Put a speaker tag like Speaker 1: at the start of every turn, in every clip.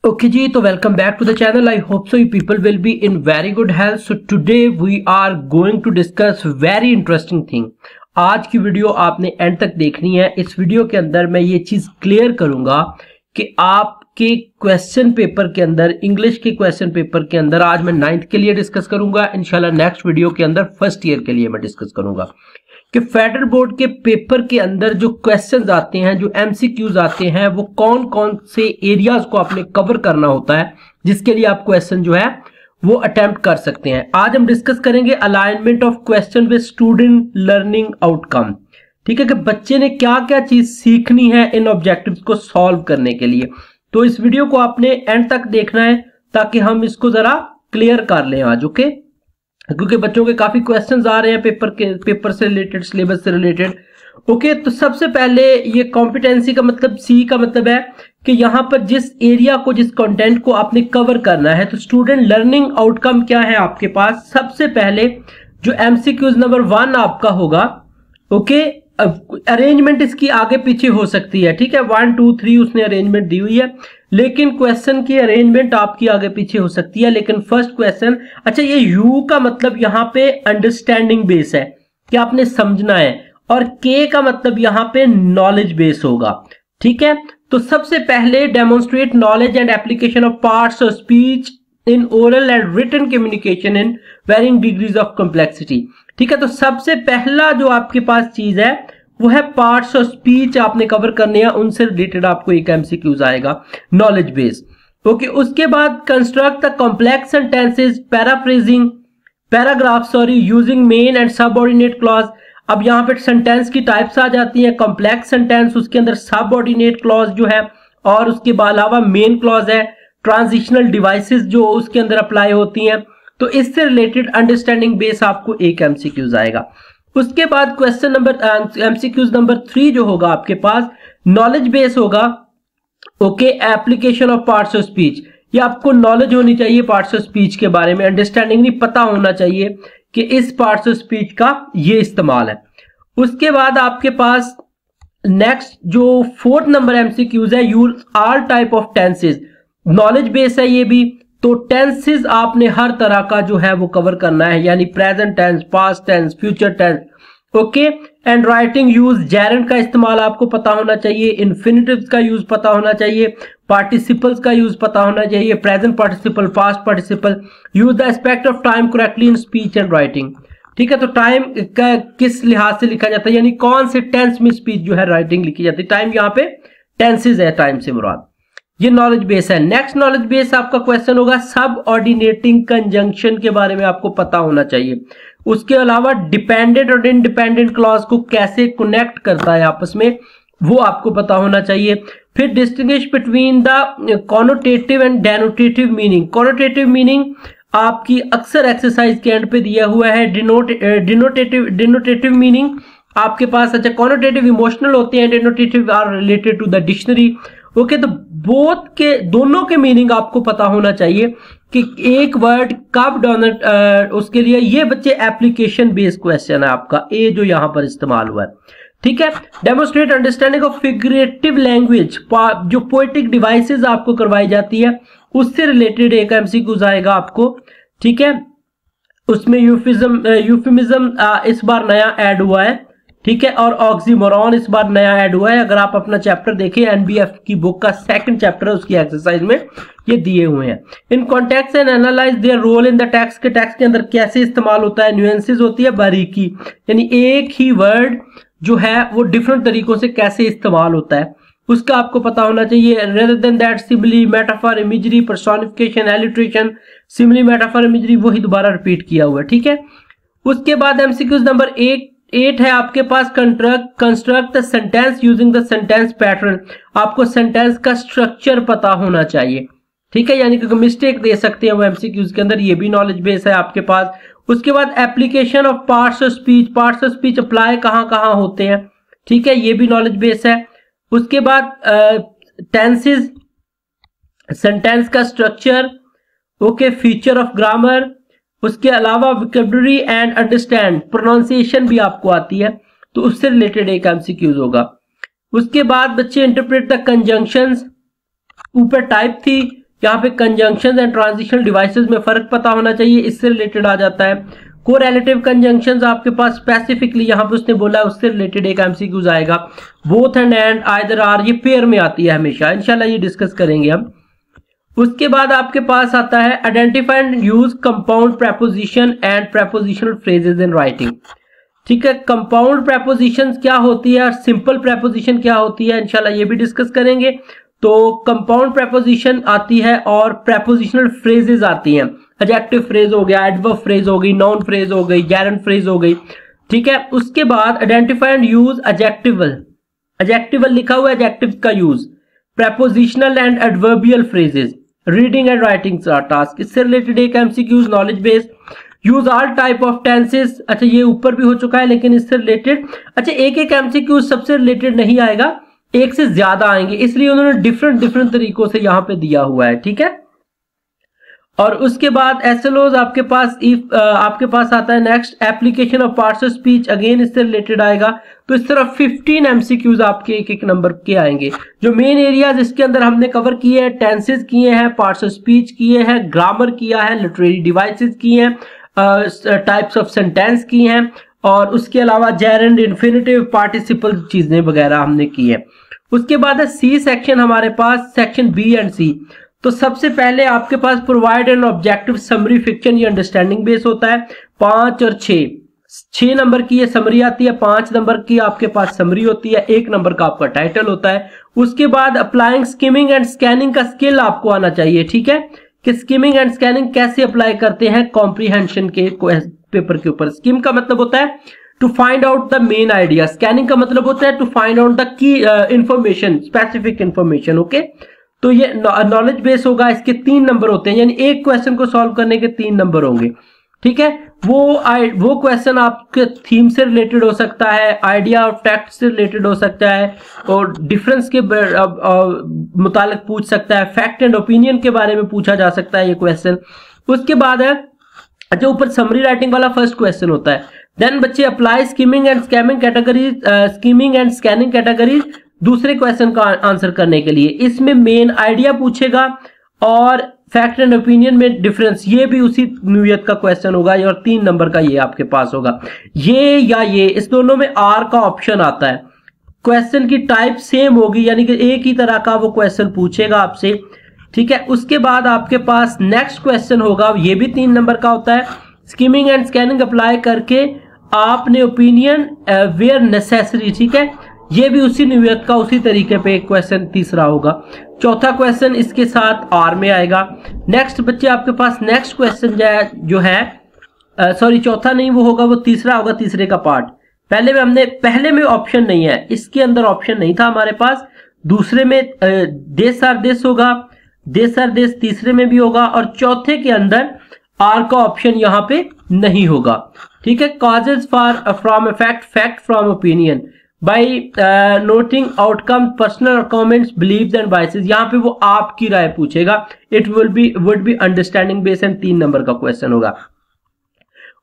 Speaker 1: Okay जी, तो welcome back to the channel. I hope so you people will be in very good health. So today we are going to discuss very interesting thing. आज की video आपने and तक देखनी है. इस video के अंदर मैं ये चीज क्लियर करूंगा कि आपके क्वेश्चन पेपर के अंदर, इंग्लिश के क्वेश्चन पेपर के अंदर, आज मैं 9th के लिए डिस्कस करूंगा. इंशाल्लाह नेक्स्ट वीडियो के अंदर फर्स्ट ईयर के लिए मैं डिस्कस करूंगा कि फेडरल बोर्ड के पेपर के अंदर जो क्वेश्चंस आते हैं, जो एमसीक्यूज आते हैं, वो कौन कौन से एरियाज को आपने कवर करना होता है जिसके लिए आप क्वेश्चन जो है वो अटेम्प्ट कर सकते हैं. आज हम डिस्कस करेंगे alignment of question with student learning outcome. ठीक है कि बच्चे ने क्या क्या चीज सीखनी है इन ऑब्जेक्टिव्स को सॉल्व करने के लिए. तो इस वीडियो को आपने एंड तक देखना है ताकि हम इसको जरा क्लियर कर लें आज. ओके, क्योंकि बच्चों के काफी क्वेश्चंस आ रहे हैं पेपर से रिलेटेड, सिलेबस से रिलेटेड. ओके, तो सबसे पहले ये कॉम्पिटेंसी का मतलब, सी का मतलब है कि यहां पर जिस एरिया को, जिस कंटेंट को आपने कवर करना है. तो स्टूडेंट लर्निंग आउटकम क्या है आपके पास? सबसे पहले जो एमसीक्यूज नंबर 1 आपका होगा. ओके, अरेंजमेंट इसकी आगे पीछे हो सकती है. ठीक है, 1 2 3 उसने अरेंजमेंट दी हुई है, लेकिन क्वेश्चन की अरेंजमेंट आपकी आगे पीछे हो सकती है. लेकिन फर्स्ट क्वेश्चन, अच्छा, ये यू का मतलब यहां पे अंडरस्टैंडिंग बेस है कि आपने समझना है, और के का मतलब यहां पे नॉलेज बेस होगा. ठीक है, तो सबसे पहले demonstrate knowledge and application of parts of speech in oral and written communication in varying degrees of complexity. ठीक है, तो सबसे पहला जो आपके पास चीज है वो है पार्ट्स ऑफ स्पीच आपने कवर करने हैं, उनसे रिलेटेड आपको एक एमसीक्यूज आएगा, नॉलेज बेस. ओके, उसके बाद construct the complex sentences paraphrasing paragraph using main and subordinate clause. अब यहाँ पे सेंटेंस की टाइप्स आ जाती हैं. कॉम्प्लेक्स सेंटेंस, उसके अंदर सबऑर्डिनेट क्लॉज जो है, और उसके अलावा मेन क्लॉज है. ट्रांजिशनल डिवाइसेस जो उसके अंदर अप्लाई होती हैं. तो इससे रिलेटेड अंडरस्टैंडिंग बेस आपको एक एमसीक्यूज आएगा. उसके बाद क्वेश्चन नंबर एमसीक्यूज नंबर 3 जो होगा आपके पास, नॉलेज बेस होगा. Okay, application of parts of speech. ये आपको नॉलेज होनी चाहिए पार्ट्स ऑफ स्पीच के बारे में, अंडरस्टैंडिंग नहीं, पता होना चाहिए कि इस पार्ट्स ऑफ स्पीच का ये इस्तेमाल है. उसके बाद आपके पास नेक्स्ट जो 4th नंबर एमसीक्यूज है, use all type of tenses. Knowledge base है ये भी, तो टेंसेस आपने हर तरह का जो है वो कवर करना है, यानी present tense, past tense, future tense. Okay, and writing use, gerund का इस्तेमाल आपको पता होना चाहिए, इन्फिनिटिव्स का यूज पता होना चाहिए, पार्टिसिपल्स का यूज पता होना चाहिए, present participle, past participle. Use the aspect of time correctly in speech and writing. ठीक है, तो टाइम का किस लिहाज से लिखा जाता है, यानी कौन से टेंस में स्पीच जो है राइटिंग लिखी जाती है. टाइम यहाँ पे टेंसेज है, टाइम से मुराद. ये नॉलेज बेस है. नेक्स्ट नॉलेज बेस आपका क्वेश्चन होगा सब ऑर्डिनेटिंग कंजंक्शन के बारे में आपको पता होना चाहिए. उसके अलावा डिपेंडेंट और इंडिपेंडेंट क्लॉज को कैसे कनेक्ट करता है आपस में, वो आपको पता होना चाहिए. फिर distinguish between the connotative and denotative meaning. Connotative meaning आपकी अक्सर एक्सरसाइज के एंड पे दिया हुआ है. डिनोटेटिव मीनिंग आपके पास, अच्छा, कॉनोटेटिव इमोशनल होते हैं, denotative are related to the dictionary. Okay, तो बोथ के, दोनों के मीनिंग आपको पता होना चाहिए कि एक वर्ड कब डोनेट, उसके लिए ये बच्चे एप्लीकेशन बेस्ड क्वेश्चन है आपका, ए जो यहां पर इस्तेमाल हुआ है. ठीक है, demonstrate understanding of figurative language. जो पोएटिक डिवाइसेस आपको करवाई जाती है उससे रिलेटेड एक एमसीक्यूज आएगा आपको. ठीक है, उसमें यूफिमिज्म इस बार नया ऐड हुआ है. ठीक है, और ऑक्सीमोरॉन इस बार नया ऐड हुआ है. अगर आप अपना चैप्टर देखें, एनबीएफ की बुक का 2nd चैप्टर है, उसकी एक्सरसाइज में ये दिए हुए हैं. In context and analyse their role in the text. के टेक्स्ट के अंदर कैसे इस्तेमाल होता है, न्यूएंसेस होती है, बारीकी, यानी एक ही वर्ड जो है वो डिफरेंट तरीकों से कैसे इस्तेमाल होता है उसका आपको पता होना चाहिए. Rather than that, simile, metaphor, imagery, personification, alliteration. Simile, metaphor, imagery वही दोबारा रिपीट किया हुआ है. ठीक है, उसके बाद एमसीक्यूज नंबर 8 है आपके पास, construct the sentence using the sentence pattern. आपको सेंटेंस का स्ट्रक्चर पता होना चाहिए. ठीक है, यानी कि मिस्टेक दे सकते हैं वो एमसीक्यूज के अंदर, ये भी नॉलेज बेस है आपके पास. उसके बाद application of parts of speech. Parts of speech apply कहां कहां होते हैं. ठीक है, ये भी नॉलेज बेस है. उसके बाद टेंसेस, सेंटेंस का structure. Okay, feature of grammar. उसके अलावा विकेबलरी एंड अंडरस्टैंड, प्रोनाउंसिएशन भी आपको आती है, तो उससे रिलेटेड एक एमसीक्यूज होगा. उसके बाद बच्चे इंटरप्रेट द कंजंक्शंस. ऊपर टाइप थी, यहाँ पे कंजंक्शन एंड ट्रांजिशनल डिवाइसेस में फर्क पता होना चाहिए, इससे रिलेटेड आ जाता है। कोरिलेटिव कंजंक्शंस आपके पास स्पेसिफिकली यहाँ पे उसने बोला है, उससे रिलेटेड एक एमसीक्यूज आएगा। बोथ एंड आइदर आर, ये पेयर में आती है हमेशा, इंशाल्लाह ये डिस्कस करेंगे हम। उसके बाद आपके पास आता है identify and use compound preposition and prepositional phrases in writing. ठीक है, कंपाउंड प्रेपोजिशंस क्या होती है और सिंपल प्रेपोजिशन क्या होती है, इंशाल्लाह ये भी डिस्कस करेंगे। तो कंपाउंड प्रेपोजिशन आती है और प्रेपोजिशनल फ्रेजेस आती हैं। एडजेक्टिव फ्रेज हो गया, एडवर्ब फ्रेज हो गई, नाउन फ्रेज हो गई, गेरेंट फ्रेज हो गई। ठीक है, उसके बाद identify and use adjectival, adjectival लिखा हुआ है, एडजेक्टिव का use, prepositional and adverbial phrases, reading and writing task, इससे रिलेटेड एक MCQs knowledge based. Use all type of tenses, अच्छा ये ऊपर भी हो चुका है लेकिन इससे रिलेटेड, अच्छा एक एक एमसीक्यूज सबसे रिलेटेड नहीं आएगा, एक से ज्यादा आएंगे, इसलिए उन्होंने डिफरेंट तरीकों से यहां पे दिया हुआ है। ठीक है, और उसके बाद एसएलओज आपके पास आपके पास आता है next, application of parts of speech, again इससे रिलेटेड आएगा। तो इस तरह 15 एमसीक्यूज आपके एक एक नंबर के आएंगे। जो मेन एरियाज इसके अंदर हमने कवर किए हैं, टेंसेस किए हैं, पार्ट्स ऑफ स्पीच किए हैं, ग्रामर किया है, लिटरेरी डिवाइसेस किए हैं, टाइप्स ऑफ सेंटेंस किए हैं, और उसके अलावा जेरेंड, इन्फिनिटिव, पार्टिसिपल चीजें वगैरह हमने की है। उसके बाद है सी सेक्शन हमारे पास, सेक्शन बी एंड सी। तो सबसे पहले आपके पास provide an objective summary fiction, ये अंडरस्टैंडिंग बेस होता है। 5 और 6 नंबर की ये समरी आती है, 5 नंबर की आपके पास समरी होती है, 1 नंबर का आपका टाइटल होता है। उसके बाद अप्लाइंग स्किमिंग एंड स्कैनिंग का स्किल आपको आना चाहिए। ठीक है, कि स्किमिंग एंड स्कैनिंग कैसे अप्लाई करते हैं कॉम्प्रीहेंशन के पेपर के ऊपर। स्किम का मतलब होता है to find out the main idea, scanning का मतलब होता है to find out the key information, specific information. Okay, तो ये नॉलेज बेस होगा, इसके 3 नंबर होते हैं, यानी एक क्वेश्चन को सॉल्व करने के 3 नंबर होंगे। ठीक है, वो क्वेश्चन आपके थीम से रिलेटेड हो सकता है, आइडिया ऑफ टेक्स्ट से रिलेटेड हो सकता है, और डिफरेंस के मुतालिक पूछ सकता है, फैक्ट एंड ओपिनियन के बारे में पूछा जा सकता है ये क्वेश्चन। उसके बाद है, अच्छा ऊपर समरी राइटिंग वाला फर्स्ट क्वेश्चन होता है। देन बच्चे apply skimming and scamming categories, skimming and scanning categories दूसरे क्वेश्चन का आंसर करने के लिए। इसमें मेन आइडिया पूछेगा और फैक्ट एंड ओपिनियन में डिफरेंस, ये भी उसी नोयत का क्वेश्चन होगा, और 3 नंबर का ये आपके पास होगा। ये या ये, इस दोनों में आर का ऑप्शन आता है। क्वेश्चन की टाइप सेम होगी, यानी कि एक ही तरह का वो क्वेश्चन पूछेगा आपसे। ठीक है, उसके बाद आपके पास नेक्स्ट क्वेश्चन होगा, ये भी 3 नंबर का होता है। स्कीमिंग एंड स्कैनिंग अप्लाई करके आपने ओपिनियन वेयर नेसेसरी, ठीक है, ये भी उसी नोयत का उसी तरीके पे एक क्वेश्चन तीसरा होगा। चौथा क्वेश्चन इसके साथ आर में आएगा। नेक्स्ट बच्चे आपके पास नेक्स्ट क्वेश्चन जो है सॉरी चौथा नहीं, वो होगा, वो तीसरा होगा, तीसरे का पार्ट। पहले में ऑप्शन नहीं है, इसके अंदर ऑप्शन नहीं था हमारे पास। दूसरे में देश आर देश होगा, देश आर देश तीसरे में भी होगा, और चौथे के अंदर आर का ऑप्शन यहाँ पे नहीं होगा। ठीक है, causes for from effect, fact from opinion, by noting outcome, personal comments, beliefs and biases, यहाँ पे वो आपकी राय पूछेगा। It would be understanding base and 3 number का क्वेश्चन होगा।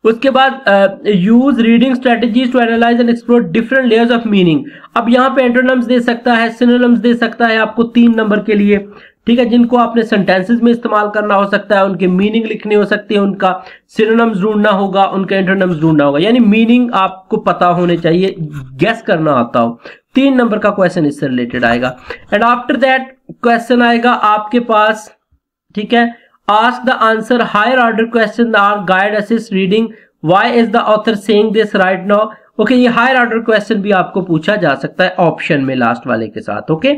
Speaker 1: उसके बाद use reading strategies to analyse and explore different layers of meaning. अब यहाँ पे एंटोनिम्स दे सकता है, सिनोनिम्स दे सकता है आपको 3 नंबर के लिए। ठीक है, जिनको आपने सेंटेंसेस में इस्तेमाल करना हो सकता है, उनके मीनिंग लिखने हो सकते हैं, उनका सिनोनिम्स ढूंढना होगा, उनका एंटोनिम्स ढूंढना होगा, यानी मीनिंग आपको पता होने चाहिए, गेस करना आता हो। 3 नंबर का क्वेश्चन इससे रिलेटेड आएगा। एंड आफ्टर दैट क्वेश्चन आएगा आपके पास, ठीक है, ask the answer higher order question or guide assist reading, why is the author saying this right now। Okay, ये हायर ऑर्डर क्वेश्चन भी आपको पूछा जा सकता है ऑप्शन में लास्ट वाले के साथ। ओके,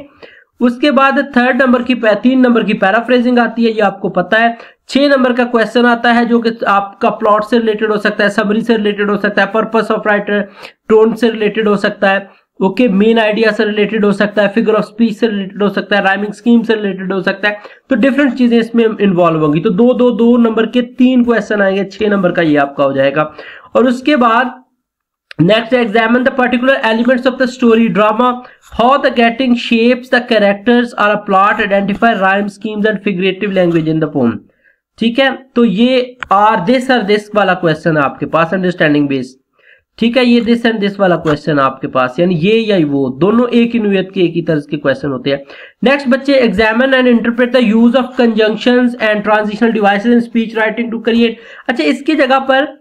Speaker 1: उसके बाद 3 नंबर की 3 नंबर की पैराफ्रेजिंग आती है, ये आपको पता है। 6 नंबर का क्वेश्चन आता है जो कि आपका प्लॉट से रिलेटेड हो सकता है, समरी से रिलेटेड हो सकता है, पर्पस ऑफ राइटर, टोन से रिलेटेड हो सकता है, ओके, मेन आइडिया से रिलेटेड हो सकता है, फिगर ऑफ स्पीच से रिलेटेड हो सकता है, राइमिंग स्कीम से रिलेटेड हो सकता है। तो डिफरेंट चीजें इसमें इन्वॉल्व होंगी। तो 2 नंबर के 3 क्वेश्चन आएंगे, 6 नंबर का ये आपका हो जाएगा। और उसके बाद next, examine the particular elements of the story drama, how the getting shapes the characters और a plot, identify rhyme schemes and figurative language in the poem. ठीक है, तो ये आर दिस वाला क्वेश्चन है आपके पास, अंडरस्टैंडिंग बेस। ठीक है, ये दिस एंड दिस वाला क्वेश्चन आपके पास, यानी ये या वो दोनों एक ही नोयत के एक ही तरह के क्वेश्चन होते हैं। नेक्स्ट बच्चे, examine and interpret the use of conjunctions and transitional devices in speech writing to create. अच्छा, इसकी जगह पर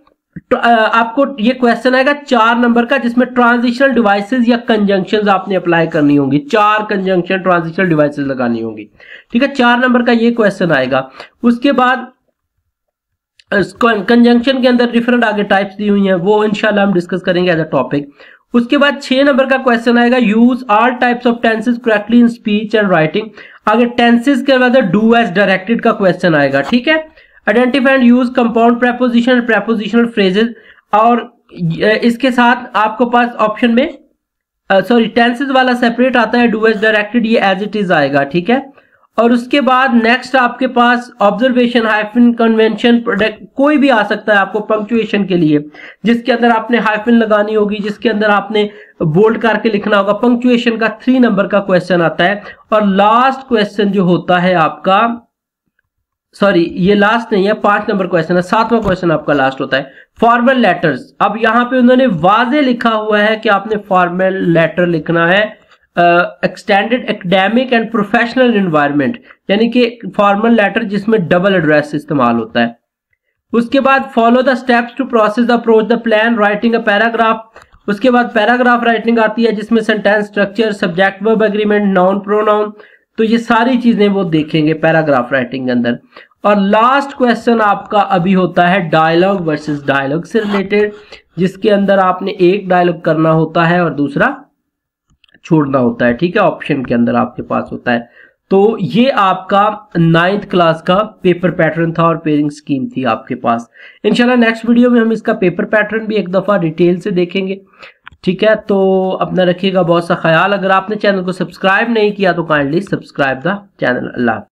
Speaker 1: आपको ये क्वेश्चन आएगा 4 नंबर का, जिसमें ट्रांजिशनल डिवाइसेस या कंजंक्शंस आपने अप्लाई करनी होंगी, 4 कंजंक्शन ट्रांजिशनल डिवाइसेस लगानी होंगी। ठीक है, 4 नंबर का ये क्वेश्चन आएगा। उसके बाद कंजंक्शन के अंदर डिफरेंट आगे टाइप्स दी हुई हैं, वो इंशाल्लाह हम डिस्कस करेंगे एज अ टॉपिक। उसके बाद 6 नंबर का क्वेश्चन आएगा, use all types of tenses correctly in speech and writing. आगे टेंसेस के बाद डू एज डायरेक्टेड का क्वेश्चन आएगा। ठीक है, identify and use compound preposition and prepositional phrases, और इसके साथ आपको पास ऑप्शन में टेंसेस वाला सेपरेट आता है, डू एज डायरेक्टेड ये एज इट इज आएगा। ठीक है, और उसके बाद नेक्स्ट आपके पास ऑब्जर्वेशन, हाइफन, कन्वेंशन, प्रोडक्ट, कोई भी आ सकता है आपको पंक्चुएशन के लिए, जिसके अंदर आपने हाइफन लगानी होगी, जिसके अंदर आपने बोल्ड करके लिखना होगा। पंक्चुएशन का 3 नंबर का क्वेश्चन आता है। और लास्ट क्वेश्चन जो होता है आपका, ये लास्ट नहीं है, 5 नंबर क्वेश्चन है, 7वां क्वेश्चन आपका लास्ट होता है, फॉर्मल लेटर्स। अब यहां पे उन्होंने वाजे लिखा हुआ है कि आपने फॉर्मल लेटर लिखना है extended academic and professional environment, यानी कि फॉर्मल लेटर जिसमें डबल एड्रेस इस्तेमाल होता है। उसके बाद follow the steps to process the approach the plan, writing a paragraph. उसके बाद पैराग्राफ राइटिंग आती है, जिसमें sentence structure, subject verb agreement, noun pronoun, तो ये सारी चीजें वो देखेंगे पैराग्राफ राइटिंग के अंदर। और लास्ट क्वेश्चन आपका अभी होता है डायलॉग वर्सेस डायलॉग से रिलेटेड, जिसके अंदर आपने एक डायलॉग करना होता है और दूसरा छोड़ना होता है। ठीक है, ऑप्शन के अंदर आपके पास होता है। तो ये आपका 9th क्लास का पेपर पैटर्न था और पेयरिंग स्कीम थी आपके पास। इंशाल्लाह नेक्स्ट वीडियो में हम इसका पेपर पैटर्न भी एक दफा डिटेल से देखेंगे। ठीक है, तो अपना रखिएगा बहुत सा ख्याल। अगर आपने चैनल को सब्सक्राइब नहीं किया तो kindly subscribe the channel. Allah.